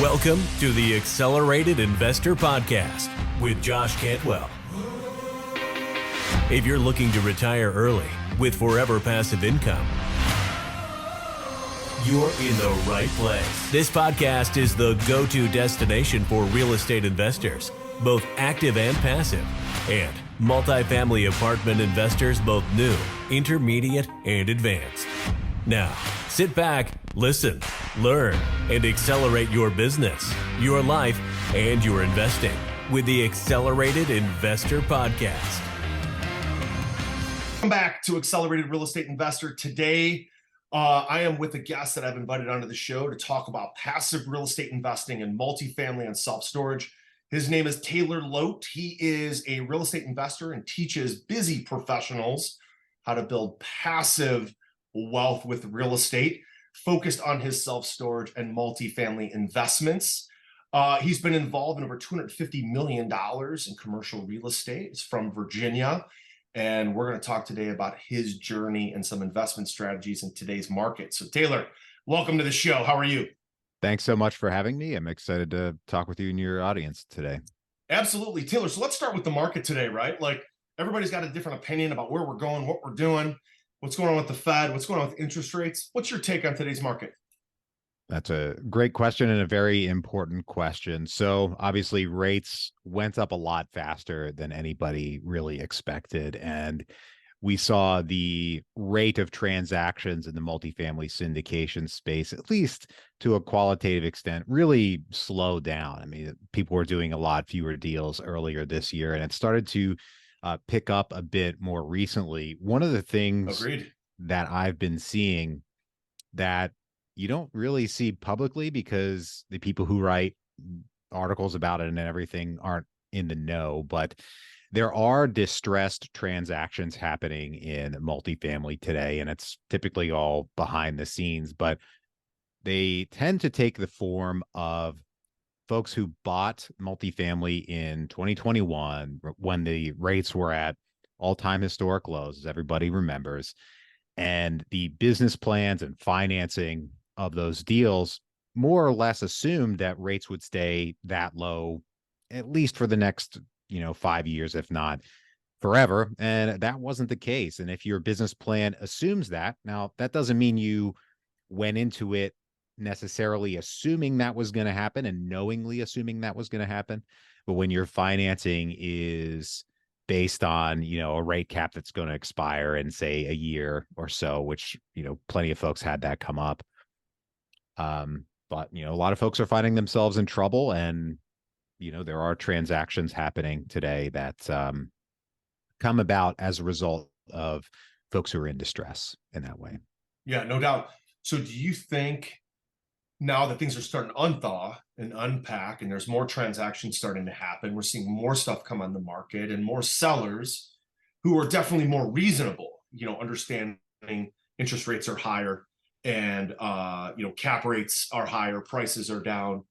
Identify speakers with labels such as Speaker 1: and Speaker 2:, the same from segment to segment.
Speaker 1: Welcome to the Accelerated Investor Podcast with Josh Cantwell. If you're looking to retire early with forever passive income, you're in the right place. This podcast is the go-to destination for real estate investors, both active and passive, and multifamily apartment investors, both new, intermediate, and advanced. Now, sit back, listen, learn, and accelerate your business, your life, and your investing with the Accelerated Investor Podcast.
Speaker 2: Welcome back to Accelerated Real Estate Investor. Today, I am with a guest that I've invited onto the show to talk about passive real estate investing and multifamily and self-storage. His name is Taylor Loht. He is a real estate investor and teaches busy professionals how to build passive wealth with real estate, focused on his self-storage and multifamily investments. He's been involved in over $250 million in commercial real estate. He's from Virginia. And we're going to talk today about his journey and some investment strategies in today's market. So Taylor, welcome to the show. How are you?
Speaker 3: Thanks so much for having me. I'm excited to talk with you and your audience today.
Speaker 2: Absolutely, Taylor. So let's start with the market today, right? Like, everybody's got a different opinion about where we're going, what we're doing, what's going on with the Fed, what's going on with interest rates. What's your take on today's market?
Speaker 3: That's a great question and a very important question. So obviously rates went up a lot faster than anybody really expected. And we saw the rate of transactions in the multifamily syndication space, at least to a qualitative extent, really slow down. I mean, people were doing a lot fewer deals earlier this year, and it started to pick up a bit more recently. One of the things that I've been seeing that you don't really see publicly because the people who write articles about it and everything aren't in the know, but there are distressed transactions happening in multifamily today, and it's typically all behind the scenes, but they tend to take the form of folks who bought multifamily in 2021 when the rates were at all-time historic lows, as everybody remembers, and the business plans and financing of those deals more or less assumed that rates would stay that low, at least for the next 5 years, if not forever. And that wasn't the case. And if your business plan assumes that, now that doesn't mean you went into it necessarily assuming that was going to happen and knowingly assuming that was going to happen. But when your financing is based on, a rate cap that's going to expire in, say, a year or so, which, plenty of folks had that come up. But, a lot of folks are finding themselves in trouble, and, there are transactions happening today that come about as a result of folks who are in distress in that way.
Speaker 2: Yeah, no doubt. So do you think now that things are starting to unthaw and unpack and there's more transactions starting to happen, we're seeing more stuff come on the market and more sellers who are definitely more reasonable, understanding interest rates are higher and, cap rates are higher, prices are down.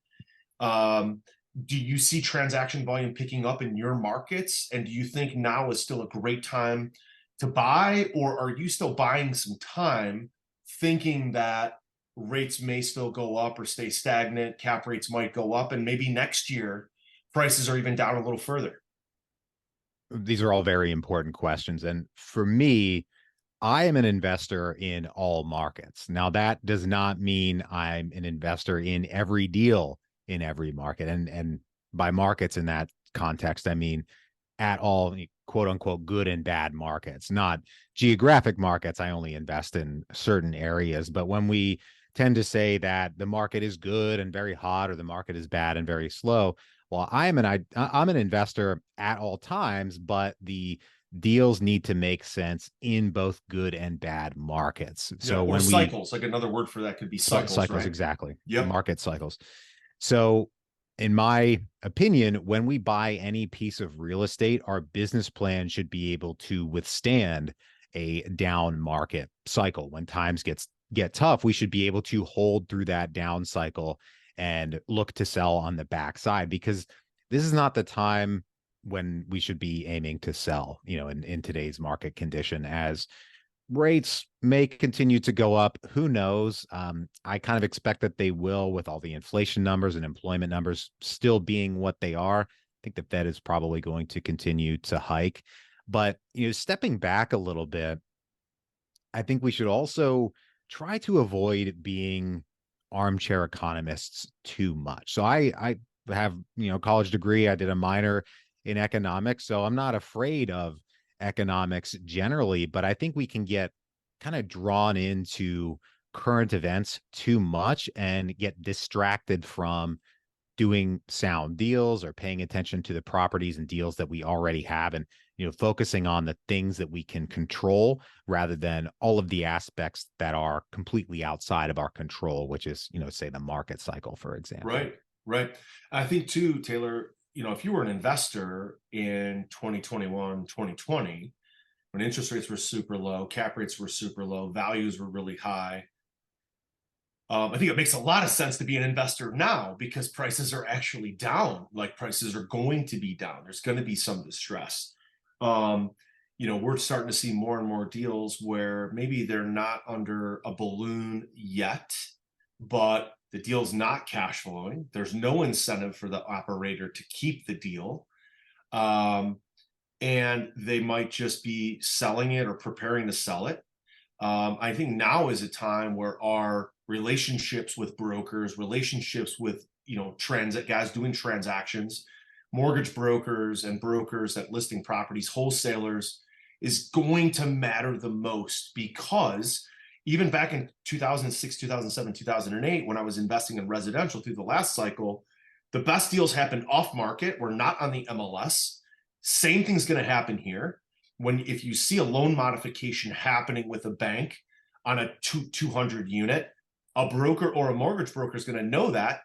Speaker 2: Do you see transaction volume picking up in your markets? And do you think now is still a great time to buy, or are you still buying some time thinking that rates may still go up or stay stagnant, cap rates might go up, and maybe next year prices are even down a little further?
Speaker 3: These are all very important questions. And for me, I am an investor in all markets. Now, that does not mean I'm an investor in every deal in every market. And by markets in that context, I mean at all quote unquote good and bad markets, not geographic markets. I only invest in certain areas. But when we tend to say that the market is good and very hot, or the market is bad and very slow, well, I'm an investor at all times, but the deals need to make sense in both good and bad markets. So when
Speaker 2: cycles, like another word for that could be cycles, right?
Speaker 3: Exactly.
Speaker 2: Yep.
Speaker 3: Market cycles. So in my opinion, when we buy any piece of real estate, our business plan should be able to withstand a down market cycle. When times get tough, we should be able to hold through that down cycle and look to sell on the backside, because this is not the time when we should be aiming to sell, in today's market condition, as rates may continue to go up. Who knows? I kind of expect that they will, with all the inflation numbers and employment numbers still being what they are. I think the Fed is probably going to continue to hike. But, stepping back a little bit, I think we should also try to avoid being armchair economists too much. So I have, college degree. I did a minor in economics, so I'm not afraid of economics generally, but I think we can get kind of drawn into current events too much and get distracted from doing sound deals or paying attention to the properties and deals that we already have, and focusing on the things that we can control rather than all of the aspects that are completely outside of our control, which is, say the market cycle, for example.
Speaker 2: Right. I think too, Taylor, if you were an investor in 2021, 2020, when interest rates were super low, cap rates were super low, values were really high, I think it makes a lot of sense to be an investor now because prices are actually down. Like, prices are going to be down. There's going to be some distress. We're starting to see more and more deals where maybe they're not under a balloon yet, but the deal's not cash flowing. There's no incentive for the operator to keep the deal. And they might just be selling it or preparing to sell it. I think now is a time where our relationships with brokers, relationships with, guys doing transactions, mortgage brokers and brokers that listing properties, wholesalers, is going to matter the most, because even back in 2006, 2007, 2008, when I was investing in residential through the last cycle, the best deals happened off market. We're not on the MLS. Same thing's going to happen here. If you see a loan modification happening with a bank on a 200 unit, a broker or a mortgage broker is going to know that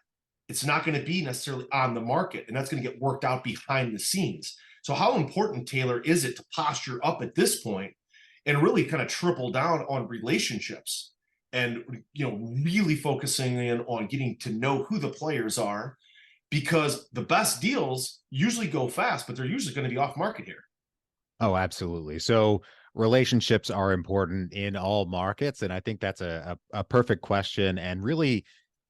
Speaker 2: it's not going to be necessarily on the market, and that's going to get worked out behind the scenes. So how important, Taylor, is it to posture up at this point and really kind of triple down on relationships and, really focusing in on getting to know who the players are, because the best deals usually go fast, but they're usually going to be off market here.
Speaker 3: Oh, absolutely. So relationships are important in all markets. And I think that's a perfect question, and really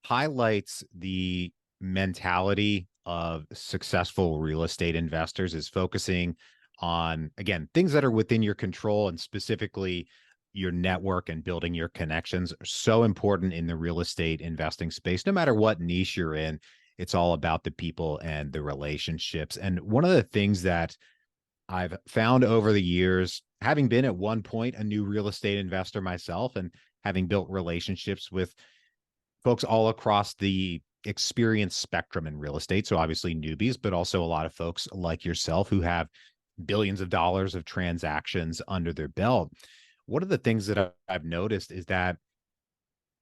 Speaker 3: highlights the mentality of successful real estate investors, is focusing on, again, things that are within your control, and specifically your network and building your connections are so important in the real estate investing space. No matter what niche you're in, it's all about the people and the relationships. And one of the things that I've found over the years, having been at one point a new real estate investor myself, and having built relationships with folks all across the experience spectrum in real estate. So obviously newbies, but also a lot of folks like yourself who have billions of dollars of transactions under their belt. One of the things that I've noticed is that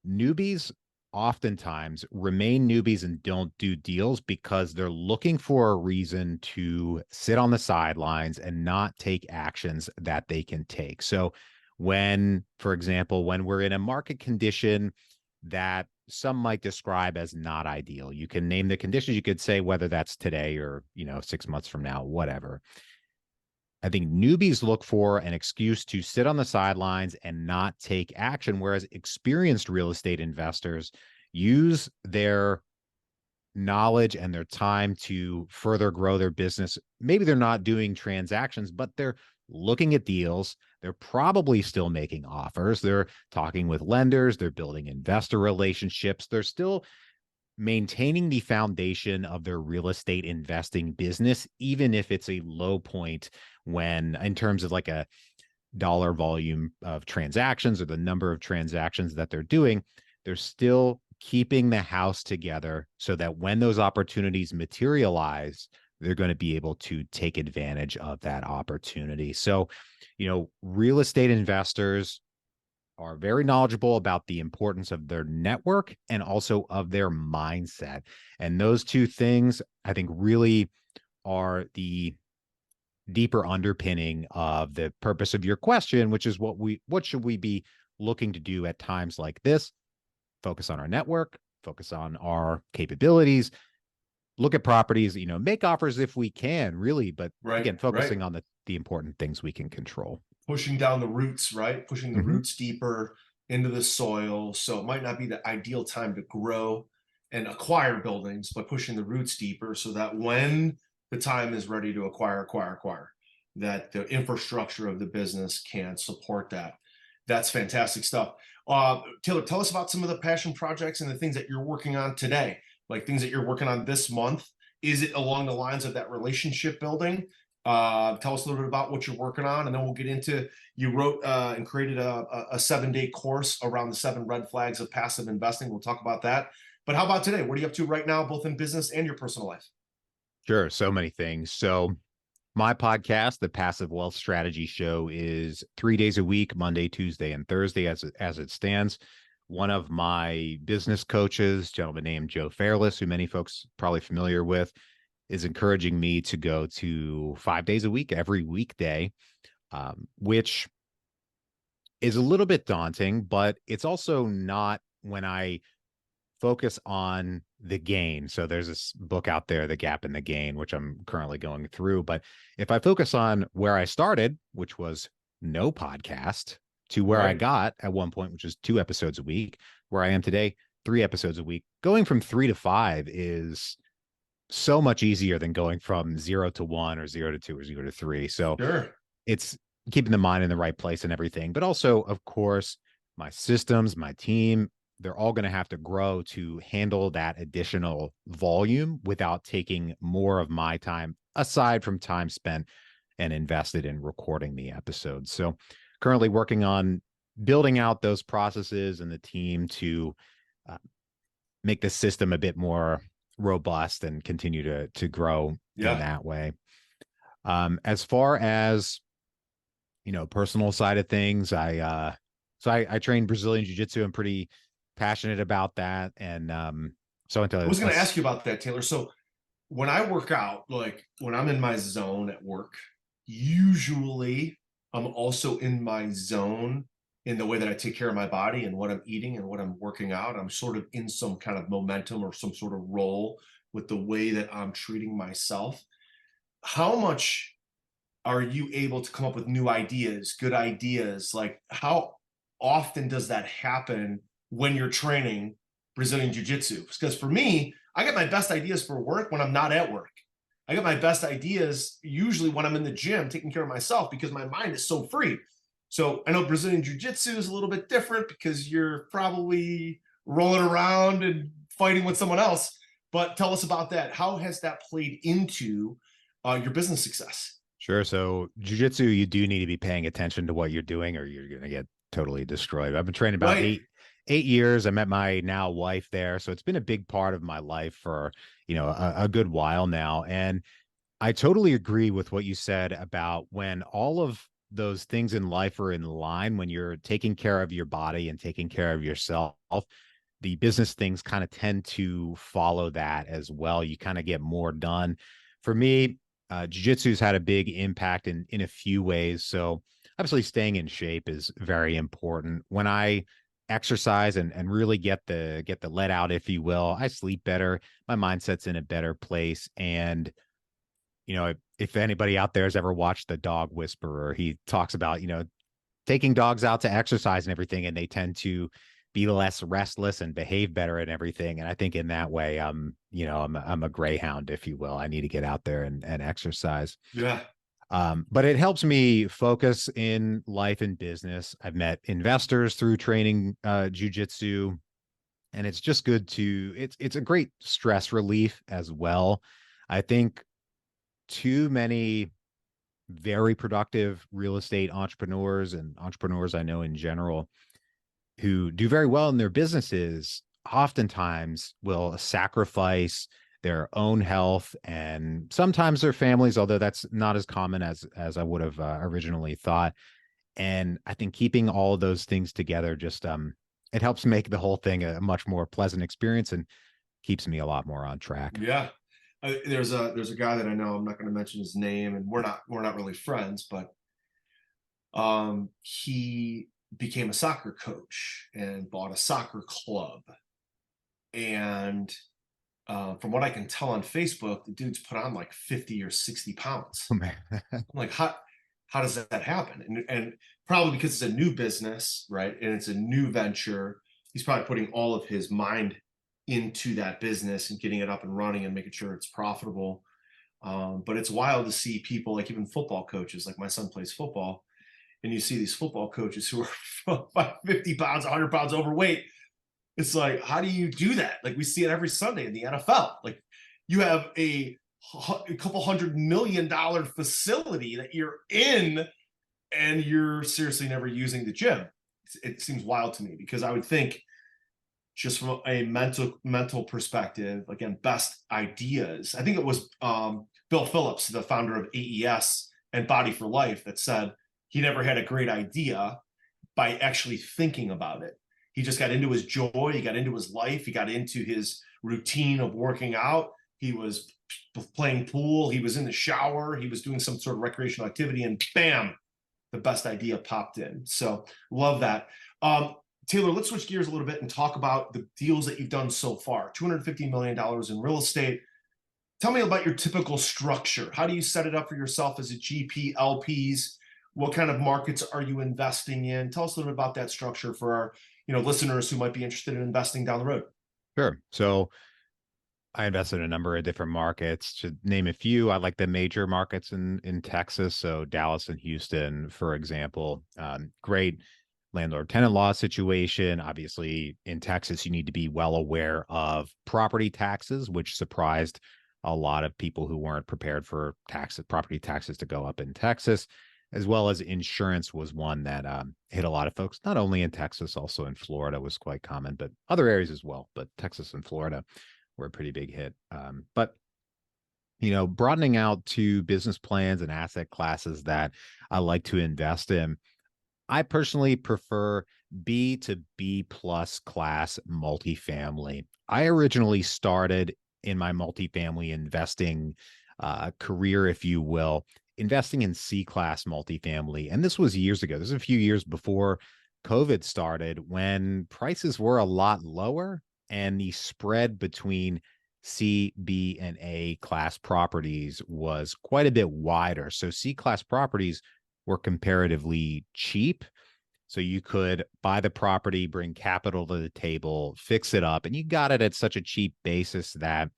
Speaker 3: newbies oftentimes remain newbies and don't do deals because they're looking for a reason to sit on the sidelines and not take actions that they can take. So for example, when we're in a market condition that some might describe as not ideal, you can name the conditions. You could say whether that's today or, 6 months from now, whatever. I think newbies look for an excuse to sit on the sidelines and not take action, whereas experienced real estate investors use their knowledge and their time to further grow their business. Maybe they're not doing transactions, but they're looking at deals. They're probably still making offers. They're talking with lenders. They're building investor relationships. They're still maintaining the foundation of their real estate investing business, even if it's a low point in terms of like a dollar volume of transactions or the number of transactions that they're doing. They're still keeping the house together so that when those opportunities materialize, they're going to be able to take advantage of that opportunity. So, real estate investors are very knowledgeable about the importance of their network and also of their mindset. And those two things, I think, really are the deeper underpinning of the purpose of your question, which is what should we be looking to do at times like this? Focus on our network, focus on our capabilities, look at properties, make offers if we can, really, but again, focusing on the important things we can control.
Speaker 2: pushing down the roots, right? Pushing the
Speaker 3: Mhm.
Speaker 2: roots deeper into the soil. So it might not be the ideal time to grow and acquire buildings, but pushing the roots deeper so that when the time is ready to acquire, that the infrastructure of the business can support that. That's fantastic stuff. Taylor, tell us about some of the passion projects and the things that you're working on today, like things that you're working on this month. Is it along the lines of that relationship building? Tell us a little bit about what you're working on, and then we'll get into, you wrote and created a 7-day course around the 7 red flags of passive investing. We'll talk about that. But how about today? What are you up to right now, both in business and your personal life?
Speaker 3: Sure. So many things. So my podcast, the Passive Wealth Strategy Show, is 3 days a week, Monday, Tuesday, and Thursday as it stands. One of my business coaches, a gentleman named Joe Fairless, who many folks probably familiar with, is encouraging me to go to 5 days a week, every weekday, which is a little bit daunting, but it's also not when I focus on the gain. So there's this book out there, The Gap in the Gain, which I'm currently going through. But if I focus on where I started, which was no podcast, to where I
Speaker 2: Right.
Speaker 3: got at one point, which is 2 episodes a week, where I am today, 3 episodes a week, going from 3 to 5 is so much easier than going from 0 to 1 or 0 to 2 or 0 to 3. So
Speaker 2: Sure.
Speaker 3: it's keeping the mind in the right place and everything. But also, of course, my systems, my team, they're all going to have to grow to handle that additional volume without taking more of my time, aside from time spent and invested in recording the episodes. So currently working on building out those processes and the team to make the system a bit more robust and continue to grow in that way. As far as, personal side of things, I train Brazilian Jiu-Jitsu. I'm pretty passionate about that. And so into
Speaker 2: I was going to ask you about that, Taylor. So when I work out, like when I'm in my zone at work, usually I'm also in my zone in the way that I take care of my body and what I'm eating and what I'm working out. I'm sort of in some kind of momentum or some sort of role with the way that I'm treating myself. How much are you able to come up with new ideas, good ideas? Like, how often does that happen when you're training Brazilian Jiu-Jitsu? Because for me, I get my best ideas for work when I'm not at work. I get my best ideas usually when I'm in the gym taking care of myself because my mind is so free. So I know Brazilian Jiu-Jitsu is a little bit different because you're probably rolling around and fighting with someone else. But tell us about that. How has that played into your business success?
Speaker 3: Sure. So jujitsu, you do need to be paying attention to what you're doing, or you're going to get totally destroyed. I've been training about
Speaker 2: Right.
Speaker 3: eight years. I met my now wife there, so it's been a big part of my life for a good while now. And I totally agree with what you said about when all of those things in life are in line, when you're taking care of your body and taking care of yourself, the business things kind of tend to follow that as well. You kind of get more done. For me, jiu-jitsu's had a big impact in a few ways. So obviously staying in shape is very important. When I exercise and really get the let out, if you will, I sleep better. My mindset's in a better place. And if anybody out there has ever watched The Dog Whisperer, he talks about, taking dogs out to exercise and everything, and they tend to be less restless and behave better and everything. And I think in that way, I'm a greyhound, if you will. I need to get out there and exercise.
Speaker 2: Yeah.
Speaker 3: But it helps me focus in life and business. I've met investors through training jujitsu, and it's just good it's a great stress relief as well. I think too many very productive real estate entrepreneurs and entrepreneurs I know in general who do very well in their businesses oftentimes will sacrifice their own health and sometimes their families, although that's not as common as I would have originally thought. And I think keeping all of those things together just it helps make the whole thing a much more pleasant experience and keeps me a lot more on track.
Speaker 2: Yeah. There's a guy that I know, I'm not going to mention his name, and we're not really friends, but he became a soccer coach and bought a soccer club. And from what I can tell on Facebook, the dude's put on like 50 or 60 pounds.
Speaker 3: Oh, man.
Speaker 2: I'm like, how how does that happen? And probably because it's a new business, right? And it's a new venture, he's probably putting all of his mind into that business and getting it up and running and making sure it's profitable. But it's wild to see people, like even football coaches, like my son plays football, and you see these football coaches who are 50 pounds, 100 pounds overweight. It's like, how do you do that? Like we see it every Sunday in the NFL. Like you have a couple $100 million facility that you're in, and you're seriously never using the gym. It seems wild to me, because I would think, just from a mental perspective, again, best ideas. I think it was Bill Phillips, the founder of AES and Body for Life, that said he never had a great idea by actually thinking about it. He just got into his joy, he got into his life, he got into his routine of working out. He was playing pool, he was in the shower, he was doing some sort of recreational activity, and bam, the best idea popped in. So love that. Taylor, let's switch gears a little bit and talk about the deals that you've done so far. $250 million in real estate. Tell me about your typical structure. How do you set it up for yourself as a GP, LPs? What kind of markets are you investing in? Tell us a little bit about that structure for our listeners who might be interested in investing down the road.
Speaker 3: Sure. So I invest in a number of different markets. To name a few, I like the major markets in Texas. So Dallas and Houston, for example, great landlord-tenant law situation. Obviously, in Texas, you need to be well aware of property taxes, which surprised a lot of people who weren't prepared for property taxes to go up in Texas, as well as insurance was one that hit a lot of folks, not only in Texas, also in Florida was quite common, but other areas as well. But Texas and Florida were a pretty big hit. But broadening out to business plans and asset classes that I like to invest in, I personally prefer B to B plus class multifamily. I originally started in my multifamily investing career, if you will, investing in C class multifamily. And this was years ago. This is a few years before COVID started, when prices were a lot lower and the spread between C, B, and A class properties was quite a bit wider. So C class properties were comparatively cheap. So you could buy the property, bring capital to the table, fix it up, and you got it at such a cheap basis that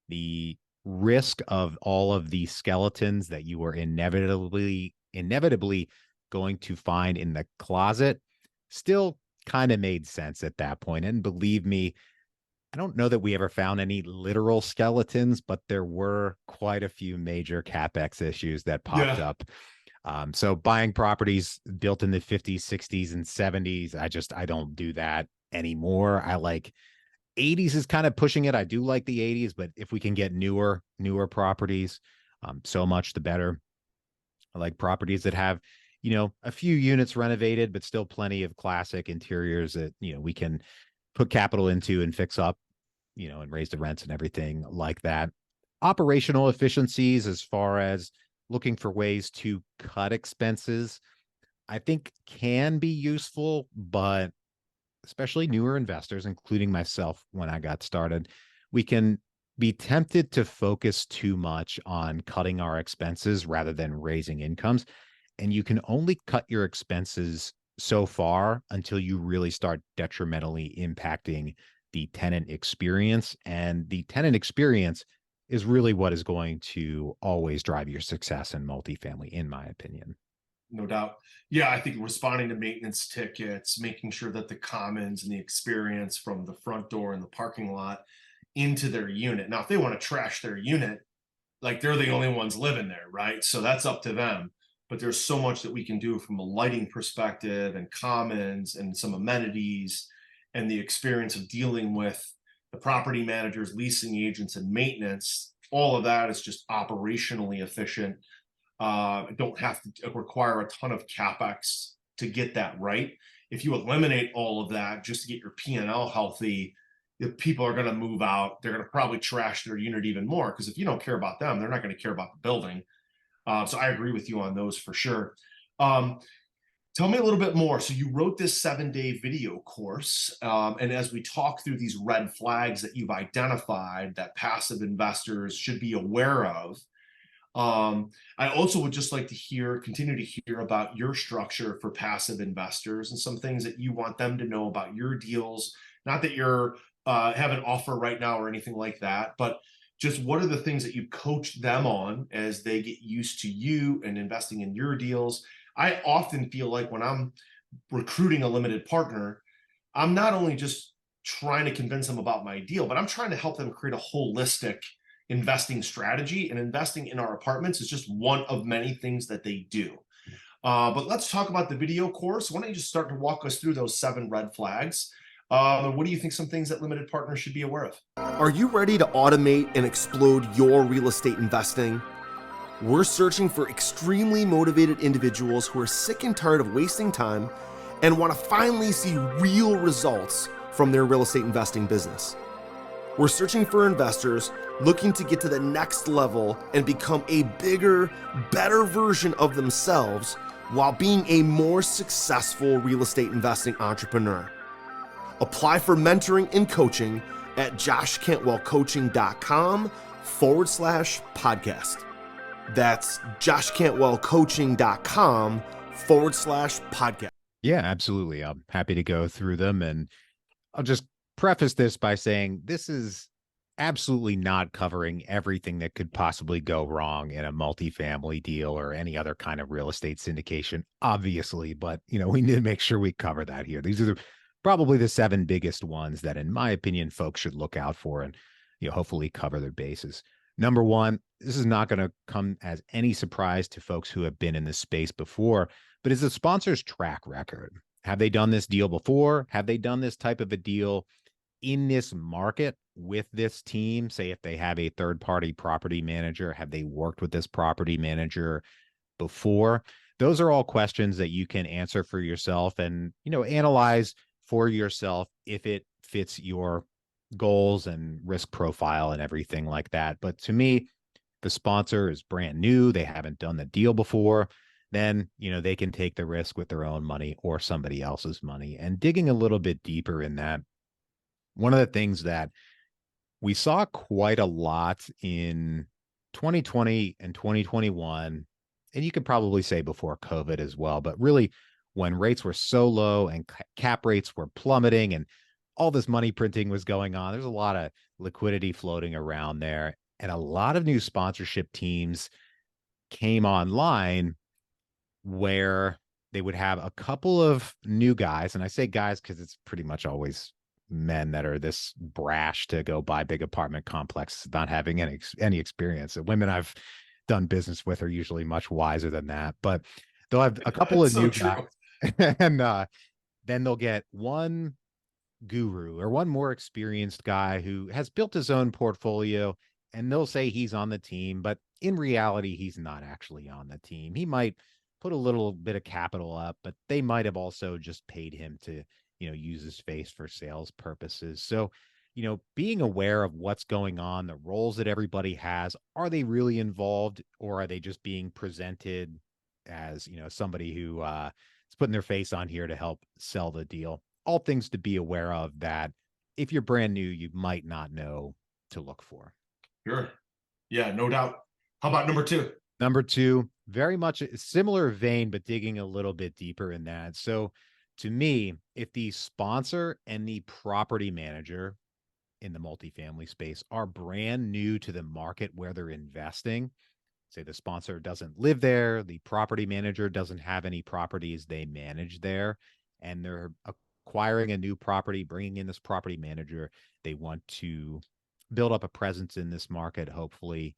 Speaker 3: the risk of all of the skeletons that you were inevitably going to find in the closet still kind of made sense at that point. And believe me, I don't know that we ever found any literal skeletons, but there were quite a few major CapEx issues that popped up. So buying properties built in the 50s, 60s, and 70s, I don't do that anymore. I like 80s is kind of pushing it. I do like the 80s, but if we can get newer properties, so much the better. I like properties that have, a few units renovated, but still plenty of classic interiors that, we can put capital into and fix up, and raise the rents and everything like that. Operational efficiencies, as far as looking for ways to cut expenses, I think can be useful, but especially newer investors, including myself when I got started, we can be tempted to focus too much on cutting our expenses rather than raising incomes. And you can only cut your expenses so far until you really start detrimentally impacting the tenant experience. And the tenant experience is really what is going to always drive your success in multifamily, in my opinion.
Speaker 2: No doubt. Yeah, I think responding to maintenance tickets, making sure that the commons and the experience from the front door and the parking lot into their unit. Now, if they want to trash their unit, like they're the only ones living there, right? So that's up to them. But there's so much that we can do from a lighting perspective and commons and some amenities and the experience of dealing with the property managers, leasing agents, and maintenance. All of that is just operationally efficient. Don't have to require a ton of CapEx to get that right. If you eliminate all of that just to get your P&L healthy, if people are going to move out, they're going to probably trash their unit even more, because if you don't care about them, they're not going to care about the building. So I agree with you on those for sure. Tell me a little bit more. So you wrote this 7-day video course. And as we talk through these red flags that you've identified that passive investors should be aware of, I also would just like to continue to hear about your structure for passive investors and some things that you want them to know about your deals. Not that you're have an offer right now or anything like that, but just what are the things that you coach them on as they get used to you and investing in your deals. I often feel like when I'm recruiting a limited partner, I'm not only just trying to convince them about my deal, but I'm trying to help them create a holistic investing strategy. And investing in our apartments is just one of many things that they do. But let's talk about the video course. Why don't you just start to walk us through those 7 red flags? What do you think some things that limited partners should be aware of?
Speaker 4: Are you ready to automate and explode your real estate investing? We're searching for extremely motivated individuals who are sick and tired of wasting time and want to finally see real results from their real estate investing business. We're searching for investors looking to get to the next level and become a bigger, better version of themselves while being a more successful real estate investing entrepreneur. Apply for mentoring and coaching at joshcantwellcoaching.com/podcast. That's joshcantwellcoaching.com/podcast.
Speaker 3: Yeah, absolutely. I'm happy to go through them. And I'll just preface this by saying this is absolutely not covering everything that could possibly go wrong in a multifamily deal or any other kind of real estate syndication, obviously. But, we need to make sure we cover that here. These are probably the 7 biggest ones that, in my opinion, folks should look out for and, hopefully cover their bases. Number 1, this is not going to come as any surprise to folks who have been in this space before, but is the sponsor's track record. Have they done this deal before? Have they done this type of a deal in this market with this team? Say if they have a third-party property manager, have they worked with this property manager before? Those are all questions that you can answer for yourself and, analyze for yourself if it fits your goals and risk profile and everything like that. But to me, the sponsor is brand new. They haven't done the deal before. Then, they can take the risk with their own money or somebody else's money. And digging a little bit deeper in that, one of the things that we saw quite a lot in 2020 and 2021, and you could probably say before COVID as well, but really when rates were so low and cap rates were plummeting and all this money printing was going on, there's a lot of liquidity floating around there. And a lot of new sponsorship teams came online where they would have a couple of new guys. And I say guys because it's pretty much always men that are this brash to go buy big apartment complexes, not having any experience. The women I've done business with are usually much wiser than that. But they'll have a couple of new guys, and then they'll get one guru or one more experienced guy who has built his own portfolio, and they'll say he's on the team, but in reality, he's not actually on the team. He might put a little bit of capital up, but they might have also just paid him to, use his face for sales purposes. So, being aware of what's going on, the roles that everybody has, are they really involved or are they just being presented as, somebody who is putting their face on here to help sell the deal? All things to be aware of that if you're brand new, you might not know to look for.
Speaker 2: Sure. Yeah, no doubt. How about number 2?
Speaker 3: Number 2, very much a similar vein, but digging a little bit deeper in that. So to me, if the sponsor and the property manager in the multifamily space are brand new to the market where they're investing, say the sponsor doesn't live there, the property manager doesn't have any properties they manage there, and they're acquiring a new property, bringing in this property manager, they want to build up a presence in this market, hopefully.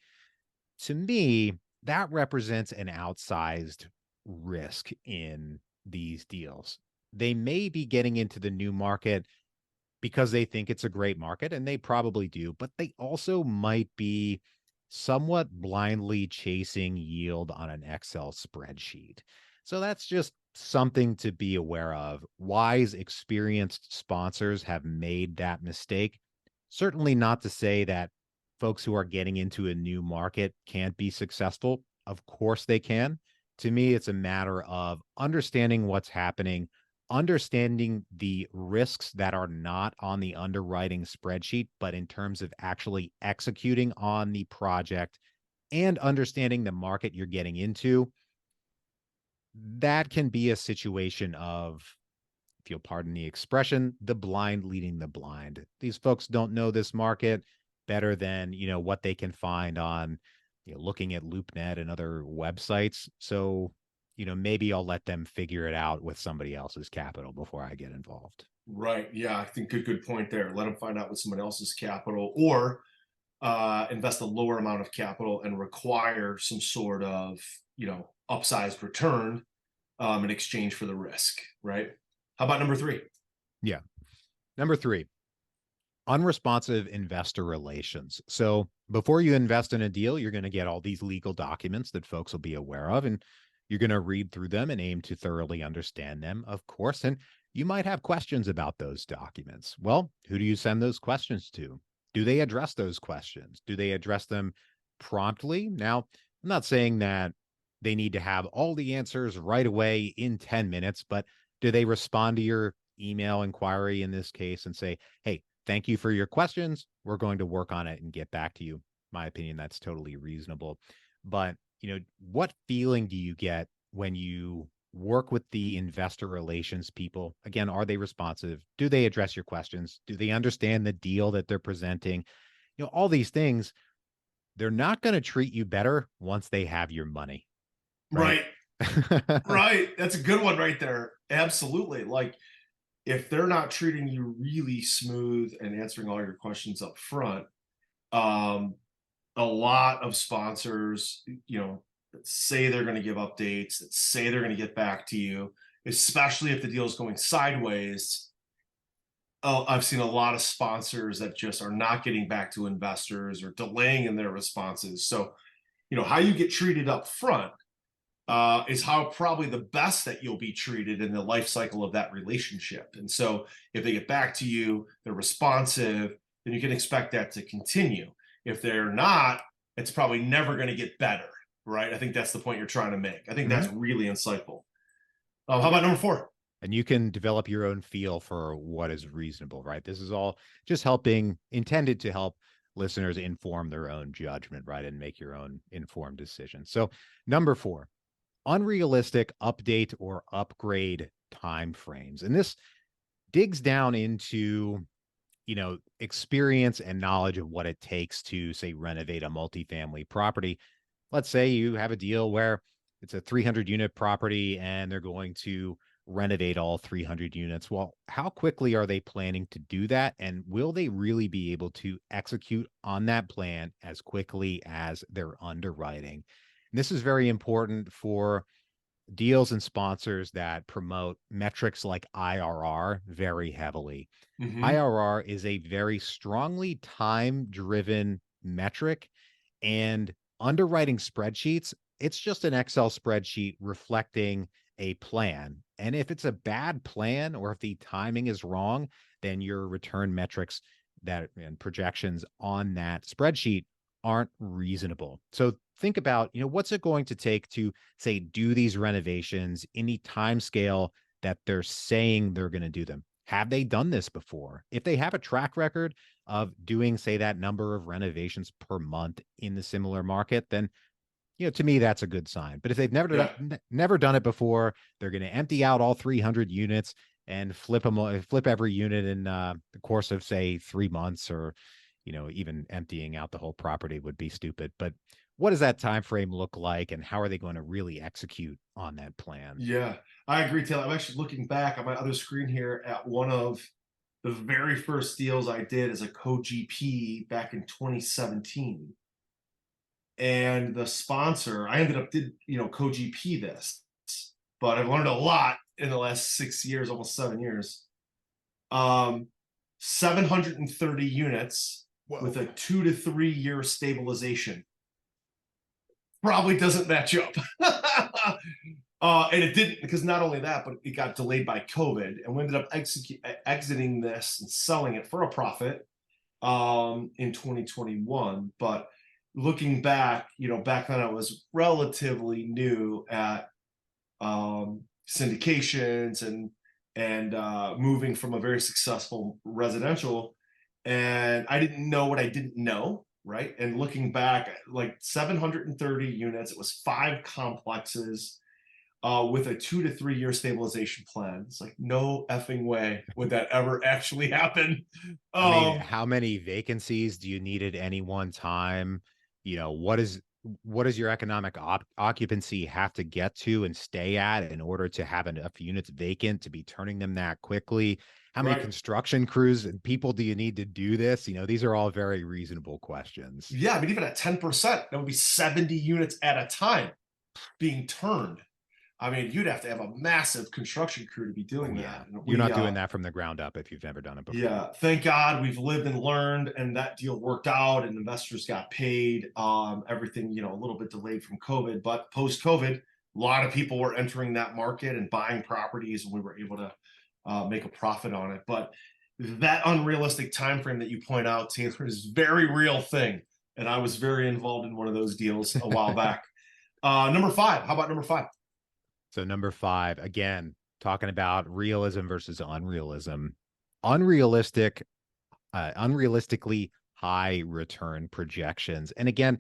Speaker 3: To me, that represents an outsized risk in these deals. They may be getting into the new market because they think it's a great market, and they probably do, but they also might be somewhat blindly chasing yield on an Excel spreadsheet. So that's just something to be aware of. Wise, experienced sponsors have made that mistake. Certainly not to say that folks who are getting into a new market can't be successful. Of course they can. To me, it's a matter of understanding what's happening, understanding the risks that are not on the underwriting spreadsheet, but in terms of actually executing on the project, and understanding the market you're getting into, that can be a situation of, if you'll pardon the expression, the blind leading the blind. These folks don't know this market better than, what they can find on, looking at LoopNet and other websites. So, maybe I'll let them figure it out with somebody else's capital before I get involved.
Speaker 2: Right. Yeah, I think good point there. Let them find out with someone else's capital, or invest a lower amount of capital and require some sort of, upsized return in exchange for the risk, right? How about number 3?
Speaker 3: Yeah. Number 3, unresponsive investor relations. So before you invest in a deal, you're going to get all these legal documents that folks will be aware of, and you're going to read through them and aim to thoroughly understand them, of course. And you might have questions about those documents. Well, who do you send those questions to? Do they address those questions? Do they address them promptly? Now, I'm not saying that they need to have all the answers right away in 10 minutes, but do they respond to your email inquiry in this case and say, hey, thank you for your questions. We're going to work on it and get back to you. My opinion, that's totally reasonable. But, what feeling do you get when you work with the investor relations people? Again, are they responsive? Do they address your questions? Do they understand the deal that they're presenting? All these things, they're not going to treat you better once they have your money.
Speaker 2: Right. Right. That's a good one right there. Absolutely. Like, if they're not treating you really smooth and answering all your questions up front, a lot of sponsors, that say they're going to give updates, that say they're going to get back to you, especially if the deal is going sideways. I've seen a lot of sponsors that just are not getting back to investors or delaying in their responses. So, how you get treated up front is how probably the best that you'll be treated in the life cycle of that relationship. And so if they get back to you, they're responsive, then you can expect that to continue. If they're not, it's probably never going to get better, right? I think that's the point you're trying to make. I think that's really insightful. How about number 4?
Speaker 3: And you can develop your own feel for what is reasonable, right? This is all just intended to help listeners inform their own judgment, right? And make your own informed decisions. So number 4, unrealistic update or upgrade timeframes. And this digs down into, experience and knowledge of what it takes to, say, renovate a multifamily property. Let's say you have a deal where it's a 300 unit property and they're going to renovate all 300 units. Well, how quickly are they planning to do that? And will they really be able to execute on that plan as quickly as they're underwriting? And this is very important for deals and sponsors that promote metrics like IRR very heavily. IRR is a very strongly time-driven metric, and underwriting spreadsheets, it's just an Excel spreadsheet reflecting a plan. And if it's a bad plan or if the timing is wrong, then your return metrics and projections on that spreadsheet aren't reasonable. So think about, what's it going to take to, say, do these renovations in the time scale that they're saying they're going to do them? Have they done this before? If they have a track record of doing, say, that number of renovations per month in the similar market, then, to me, that's a good sign. But if they've never done it before, they're going to empty out all 300 units and flip every unit in the course of, say, 3 months, or, even emptying out the whole property would be stupid. But what does that time frame look like, and how are they going to really execute on that plan?
Speaker 2: Yeah, I agree, Taylor. I'm actually looking back on my other screen here at one of the very first deals I did as a co-GP back in 2017. And the sponsor, I ended up co-GP this, but I've learned a lot in the last 6 years, almost 7 years. 730 units. Whoa. With a 2 to 3 year stabilization. Probably doesn't match up. And it didn't, because not only that, but it got delayed by COVID, and we ended up exiting this and selling it for a profit in 2021. But looking back, back then I was relatively new at syndications and moving from a very successful residential, and I didn't know what I didn't know. right? And looking back, like 730 units, it was 5 complexes with a 2 to 3 year stabilization plan. It's like, no effing way would that ever actually happen.
Speaker 3: I mean, how many vacancies do you need at any one time? You know, what does your economic occupancy have to get to and stay at in order to have enough units vacant to be turning them that quickly? How many
Speaker 2: Right.
Speaker 3: construction crews and people do you need to do this? You know, these are all very reasonable questions.
Speaker 2: Yeah, but even at 10%, that would be 70 units at a time being turned. I mean, you'd have to have a massive construction crew to be doing that. And
Speaker 3: You're not doing that from the ground up if you've never done it before.
Speaker 2: Yeah, thank God we've lived and learned, and that deal worked out, and investors got paid. Everything, you know, a little bit delayed from COVID, but post-COVID, a lot of people were entering that market and buying properties, and we were able to make a profit on it. But that unrealistic time frame that you point out, Taylor, is a very real thing, and I was very involved in one of those deals a while back. Number 5. How about number 5?
Speaker 3: So number 5, again, talking about realism versus unrealism. Unrealistically high return projections. And again,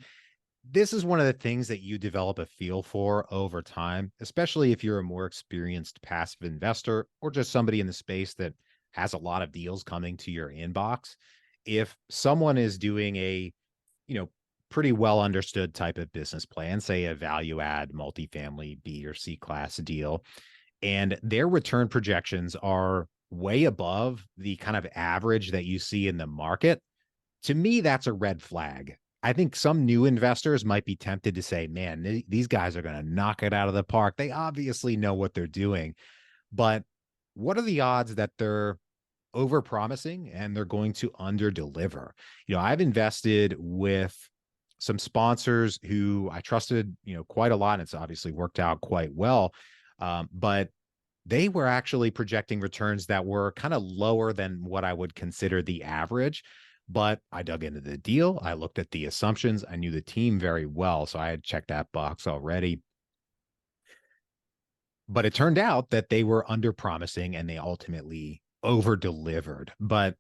Speaker 3: this is one of the things that you develop a feel for over time, especially if you're a more experienced passive investor or just somebody in the space that has a lot of deals coming to your inbox. If someone is doing a, pretty well understood type of business plan, say a value add multifamily B or C class deal, and their return projections are way above the kind of average that you see in the market, to me, that's a red flag. I think some new investors might be tempted to say, man, these guys are going to knock it out of the park. They obviously know what they're doing, but what are the odds that they're over-promising and they're going to under-deliver? I've invested with some sponsors who I trusted, quite a lot, and it's obviously worked out quite well. But they were actually projecting returns that were kind of lower than what I would consider the average. But I dug into the deal. I looked at the assumptions. I knew the team very well, so I had checked that box already. But it turned out that they were under-promising and they ultimately over-delivered. But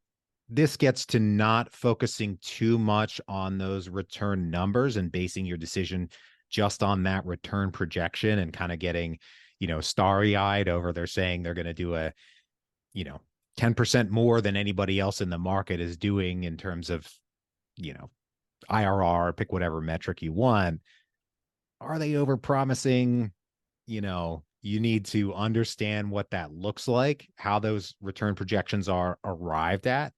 Speaker 3: this gets to not focusing too much on those return numbers and basing your decision just on that return projection and kind of getting, starry-eyed over they're saying they're going to do a, 10% more than anybody else in the market is doing in terms of, IRR, pick whatever metric you want. Are they over-promising? You need to understand what that looks like, how those return projections are arrived at,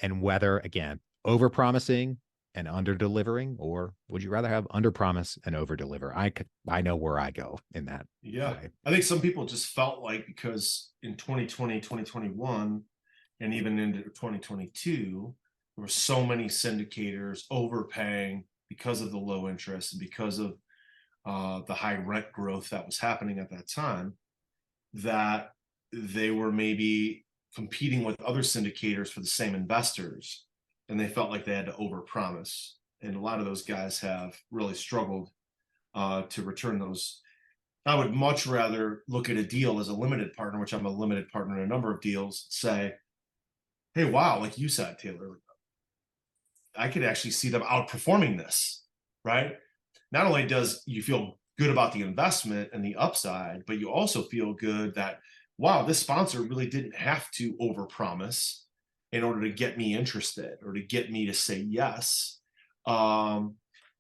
Speaker 3: and whether, again, over-promising and under-delivering, or would you rather have under-promise and over-deliver? I know where I go in that.
Speaker 2: Yeah.
Speaker 3: way.
Speaker 2: I think some people just felt like, because in 2020, 2021, and even into 2022, there were so many syndicators overpaying because of the low interest and because of the high rent growth that was happening at that time, that they were maybe competing with other syndicators for the same investors, and they felt like they had to overpromise. And a lot of those guys have really struggled to return those. I would much rather look at a deal as a limited partner, which I'm a limited partner in a number of deals, say, hey, wow, like you said, Taylor, I could actually see them outperforming this, right? Not only does you feel good about the investment and the upside, but you also feel good that, wow, this sponsor really didn't have to overpromise in order to get me interested or to get me to say yes. And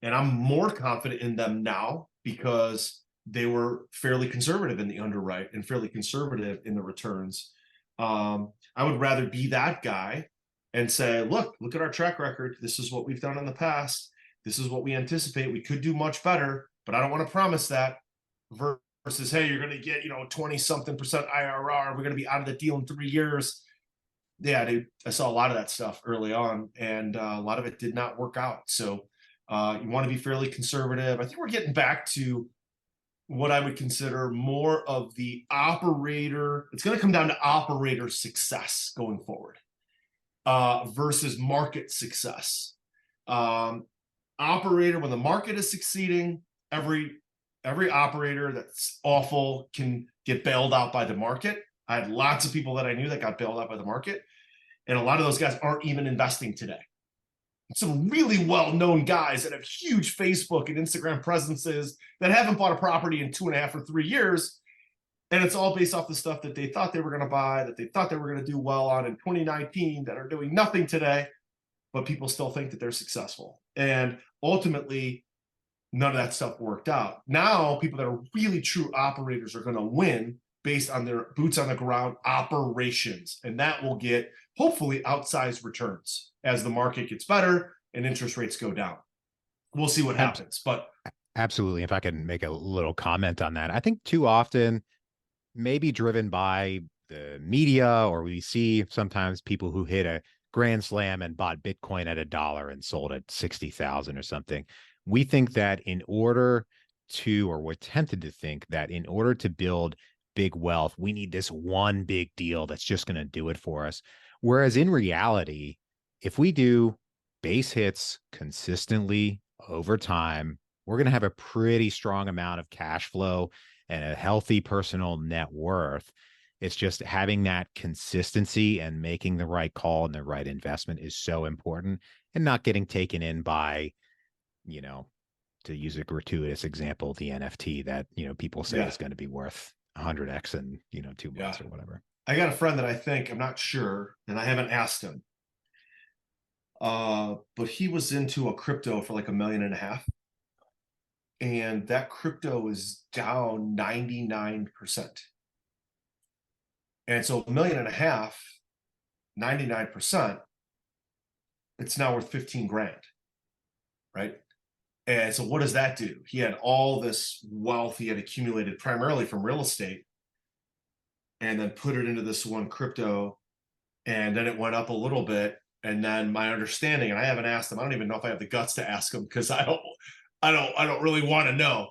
Speaker 2: I'm more confident in them now because they were fairly conservative in the underwrite and fairly conservative in the returns. I would rather be that guy and say, look at our track record. This is what we've done in the past. This is what we anticipate. We could do much better, but I don't want to promise that. Versus, hey, you're going to get, 20-something% IRR. We're going to be out of the deal in 3 years. Yeah, dude, I saw a lot of that stuff early on, and a lot of it did not work out. So you want to be fairly conservative. I think we're getting back to what I would consider more of the operator. It's going to come down to operator success going forward versus market success. Operator, when the market is succeeding, every operator that's awful can get bailed out by the market. I had lots of people that I knew that got bailed out by the market, and a lot of those guys aren't even investing today. some really well-known guys that have huge Facebook and Instagram presences that haven't bought a property in 2.5 or 3 years. And it's all based off the stuff that they thought they were going to buy, that they thought they were going to do well on in 2019, that are doing nothing today, but people still think that they're successful. And ultimately, none of that stuff worked out. Now, people that are really true operators are going to win based on their boots on the ground operations. And that will get, hopefully, outsized returns as the market gets better and interest rates go down. We'll see what happens. But
Speaker 3: absolutely. If I can make a little comment on that, I think too often, maybe driven by the media, or we see sometimes people who hit a grand slam and bought Bitcoin at $1 and sold at 60,000 or something. We think that in order to, or we're tempted to think that in order to build big wealth, we need this one big deal that's just going to do it for us. Whereas in reality, if we do base hits consistently over time, we're going to have a pretty strong amount of cash flow and a healthy personal net worth. It's just having that consistency and making the right call and the right investment is so important, and not getting taken in by, you know, to use a gratuitous example, the NFT that, you know, people say is going to be worth 100x in, you know, 2 months or whatever.
Speaker 2: I got a friend that I think, I'm not sure, and I haven't asked him, but he was into a crypto for like $1.5 million. And that crypto is down 99%. And so $1.5 million, 99%, it's now worth 15 grand, right? And so what does that do? He had all this wealth he had accumulated primarily from real estate, and then put it into this one crypto, and then it went up a little bit. And then my understanding, and I haven't asked him, I don't even know if I have the guts to ask him, because I don't really want to know.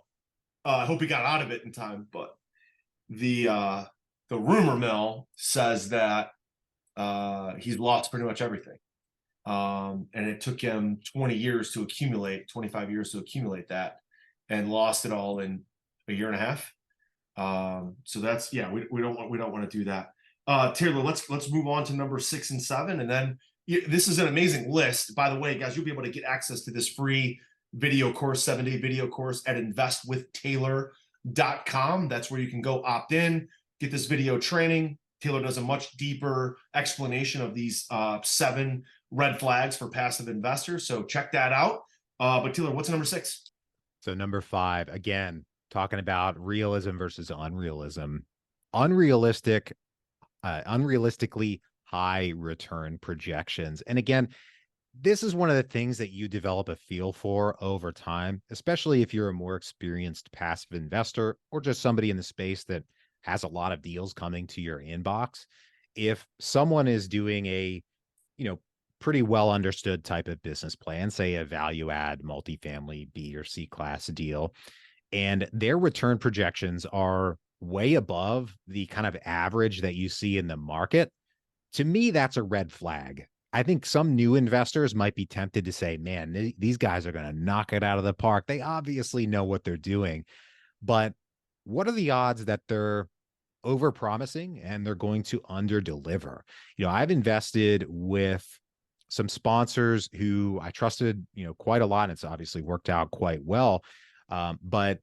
Speaker 2: I hope he got out of it in time, but the rumor mill says that he's lost pretty much everything. And it took him 20 years to accumulate, 25 years to accumulate that, and lost it all in a year and a half. So that's, we don't want to do that. Taylor, let's move on to number 6 and 7. And then this is an amazing list. By the way, guys, you'll be able to get access to this free video course, 7-day video course at investwithtaylor.com. That's where you can go opt in, get this video training. Taylor does a much deeper explanation of these 7 red flags for passive investors. So check that out. But Taylor, what's number 6?
Speaker 3: So number 5, again, talking about realism versus unrealism. Unrealistically high return projections. And again, this is one of the things that you develop a feel for over time, especially if you're a more experienced passive investor or just somebody in the space that has a lot of deals coming to your inbox. If someone is doing a, pretty well understood type of business plan, say a value add multifamily B or C class deal, and their return projections are way above the kind of average that you see in the market, to me, that's a red flag. I think some new investors might be tempted to say, man, these guys are going to knock it out of the park. They obviously know what they're doing. But what are the odds that they're overpromising and they're going to underdeliver? I've invested with some sponsors who I trusted, quite a lot. And it's obviously worked out quite well. But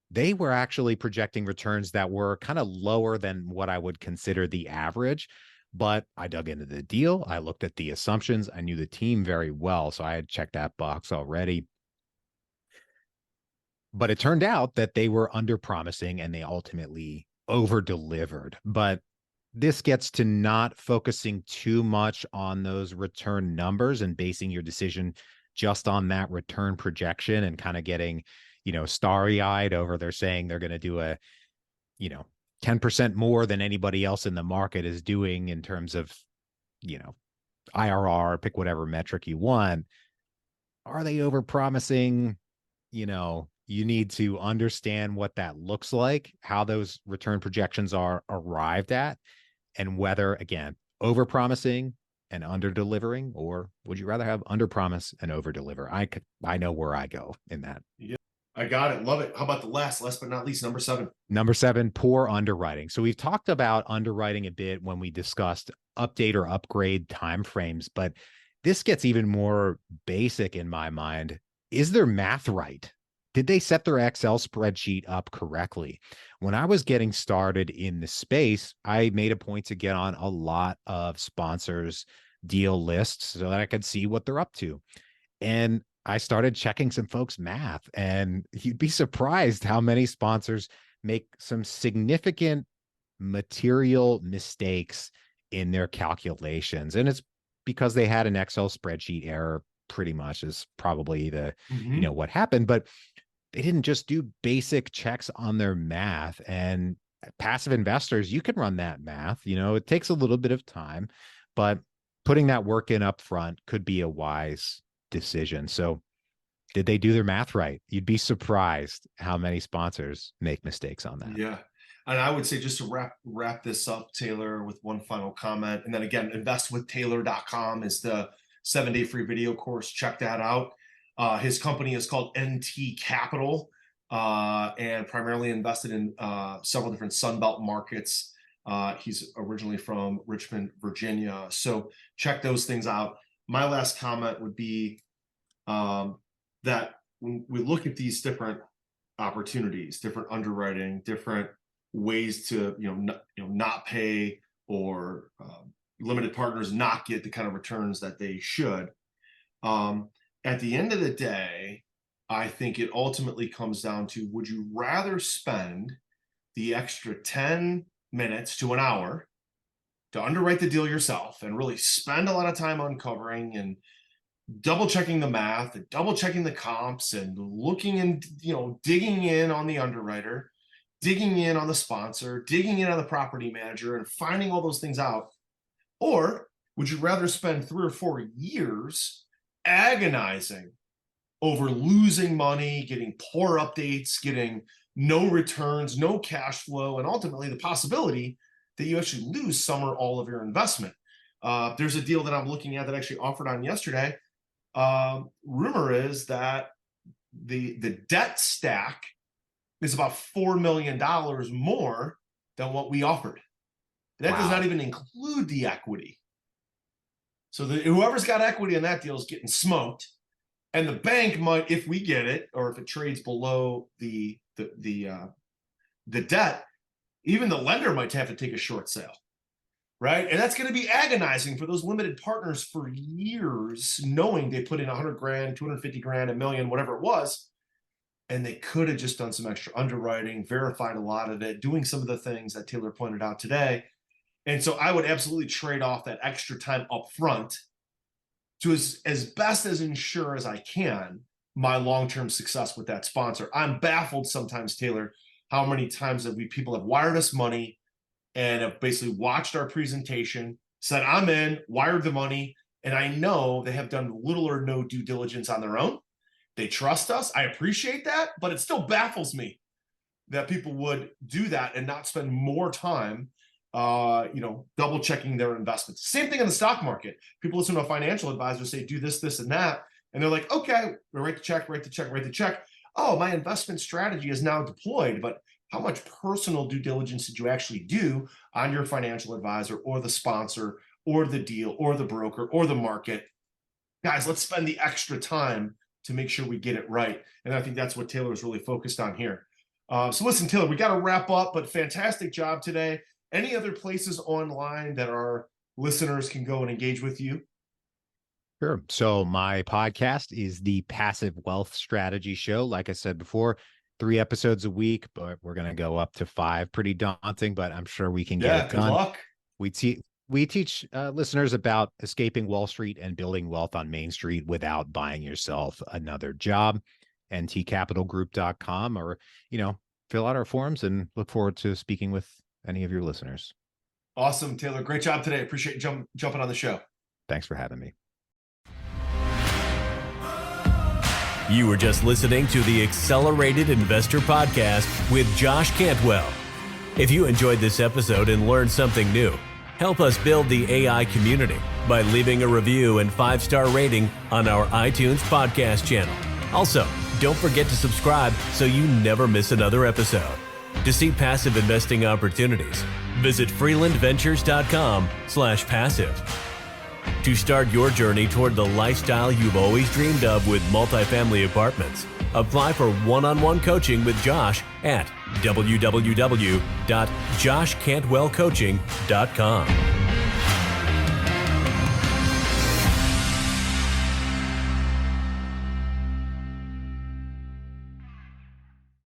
Speaker 3: they were actually projecting returns that were kind of lower than what I would consider the average. But I dug into the deal. I looked at the assumptions. I knew the team very well, so I had checked that box already. But it turned out that they were under-promising and they ultimately over-delivered. But this gets to not focusing too much on those return numbers and basing your decision just on that return projection and kind of getting, starry-eyed over they're saying they're going to do a, 10% more than anybody else in the market is doing in terms of, IRR, pick whatever metric you want. Are they overpromising? You need to understand what that looks like, how those return projections are arrived at, and whether, again, overpromising and underdelivering, or would you rather have underpromise and overdeliver? I know where I go in that.
Speaker 2: Yeah. I got it. Love it. How about the last but not least, number 7?
Speaker 3: Number 7, poor underwriting. So we've talked about underwriting a bit when we discussed update or upgrade timeframes, but this gets even more basic in my mind. Is their math right? Did they set their Excel spreadsheet up correctly? When I was getting started in the space, I made a point to get on a lot of sponsors' deal lists so that I could see what they're up to. And I started checking some folks' math, and you'd be surprised how many sponsors make some significant material mistakes in their calculations. And it's because they had an Excel spreadsheet error, pretty much is probably the, what happened. But they didn't just do basic checks on their math. And passive investors, you can run that math. It takes a little bit of time, but putting that work in up front could be a wise decision. So did they do their math right? You'd be surprised how many sponsors make mistakes on that.
Speaker 2: Yeah. And I would say, just to wrap this up, Taylor, with one final comment. And then again, investwithtaylor.com is the 7-day free video course. Check that out. His company is called NT Capital, and primarily invested in several different Sunbelt markets. He's originally from Richmond, Virginia. So check those things out. My last comment would be that when we look at these different opportunities, different underwriting, different ways to not pay, or limited partners not get the kind of returns that they should. At the end of the day, I think it ultimately comes down to, would you rather spend the extra 10 minutes to an hour to underwrite the deal yourself and really spend a lot of time uncovering and double checking the math and double checking the comps and looking and digging in on the underwriter, digging in on the sponsor, digging in on the property manager, and finding all those things out? Or would you rather spend 3 or 4 years agonizing over losing money, getting poor updates, getting no returns, no cash flow, and ultimately the possibility that you actually lose some or all of your investment? There's a deal that I'm looking at that actually offered on yesterday. Rumor is that the debt stack is about $4 million more than what we offered. That does not even include the equity. So whoever's got equity in that deal is getting smoked. And the bank might, if we get it, or if it trades below the debt, even the lender might have to take a short sale, right? And that's going to be agonizing for those limited partners for years, knowing they put in $100 grand, $250 grand, $1 million, whatever it was, and they could have just done some extra underwriting, verified a lot of it, doing some of the things that Taylor pointed out today. And so I would absolutely trade off that extra time up front to as best as ensure as I can my long-term success with that sponsor. I'm baffled sometimes, Taylor, how many times people have wired us money and have basically watched our presentation, said, I'm in, wired the money, and I know they have done little or no due diligence on their own. They trust us. I appreciate that, but it still baffles me that people would do that and not spend more time double checking their investments. Same thing in the stock market. People listen to a financial advisor say, do this, this, and that. And they're like, okay, we'll write the check. Oh, my investment strategy is now deployed, but how much personal due diligence did you actually do on your financial advisor or the sponsor or the deal or the broker or the market? Guys, let's spend the extra time to make sure we get it right. And I think that's what Taylor is really focused on here. So listen, Taylor, we got to wrap up, but fantastic job today. Any other places online that our listeners can go and engage with you?
Speaker 3: Sure. So my podcast is the Passive Wealth Strategy Show. Like I said before, 3 episodes a week, but we're going to go up to 5. Pretty daunting, but I'm sure we can get it done.
Speaker 2: Good luck.
Speaker 3: We teach listeners about escaping Wall Street and building wealth on Main Street without buying yourself another job. ntcapitalgroup.com, or, fill out our forms, and look forward to speaking with any of your listeners.
Speaker 2: Awesome, Taylor. Great job today. Appreciate you jumping on the show.
Speaker 3: Thanks for having me.
Speaker 1: You were just listening to the Accelerated Investor Podcast with Josh Cantwell. If you enjoyed this episode and learned something new, help us build the AI community by leaving a review and 5-star rating on our iTunes podcast channel. Also, don't forget to subscribe so you never miss another episode. To see passive investing opportunities, visit freelandventures.com/passive. To start your journey toward the lifestyle you've always dreamed of with multifamily apartments, apply for one-on-one coaching with Josh at www.joshcantwellcoaching.com.